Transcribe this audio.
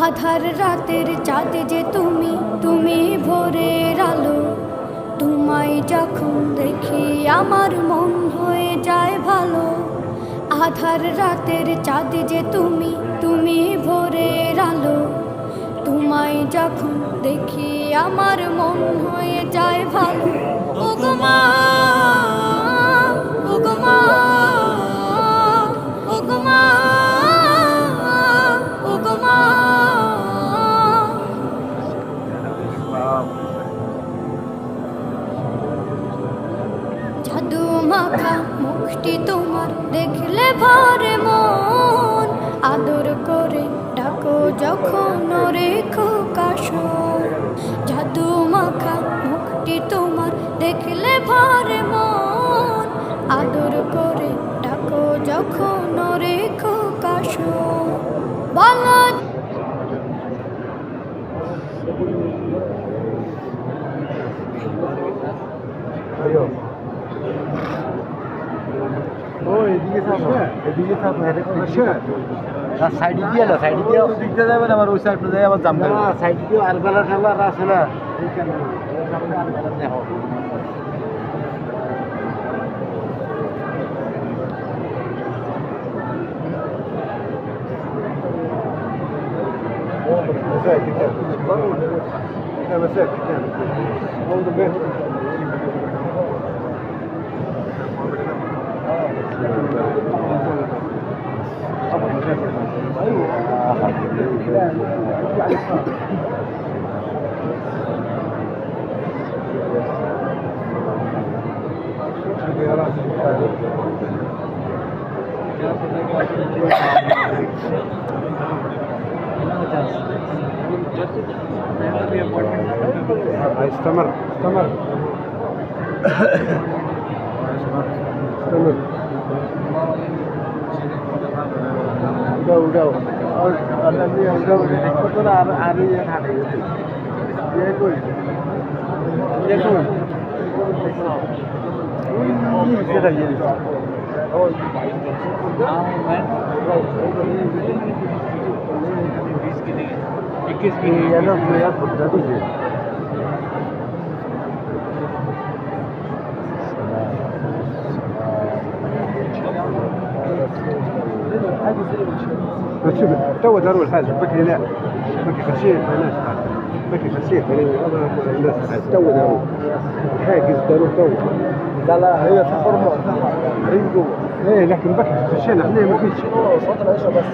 আধার রাতের চাঁদ যে তুমি, তুমি ভোরের আলো। তোমায় যখন দেখি আমার মন হয়ে যায় ভালো। আধার রাতের চাঁদ যে তুমি, তুমি ভোরের আলো। তোমায় যখন দেখি আমার মন হয়ে যায় ভালো। ওগো মা, ওগো মা, ওগো মা, ওগো মা। জাদু মাখা মুখটি তোমার দেখলে ভরে মন। আদর করে ডাকো যখন রেখো কাশন। জাদু মাখা মুখটি তোমার দেখলে ভরে মন। আদর করে ডাকো যখন রেখো কাশন। বলো সাইডে দিয়ে না, সাইডে দিয়ে দিকতে যাবে না, আবার ওই সাইডে যাই আবার জাম না, সাইডে দিয়ে আর বেলা ঠেলা আছে না, এইখানে আর বেলা দেখো। استمر استمر استمر udah ada ni udah betul hari yang hari dia koi ini sudah jadi oh ये ना मेरा खुदा तो है شوف تو داروا الحاجة بكري لا بكري خشية الناس بكري خشية الناس تو داروا الحاجز داروا تو لا لا هي في حرمة هي جوا ايه لكن بكري خشينا احنا ما فيش صوت العيشة بس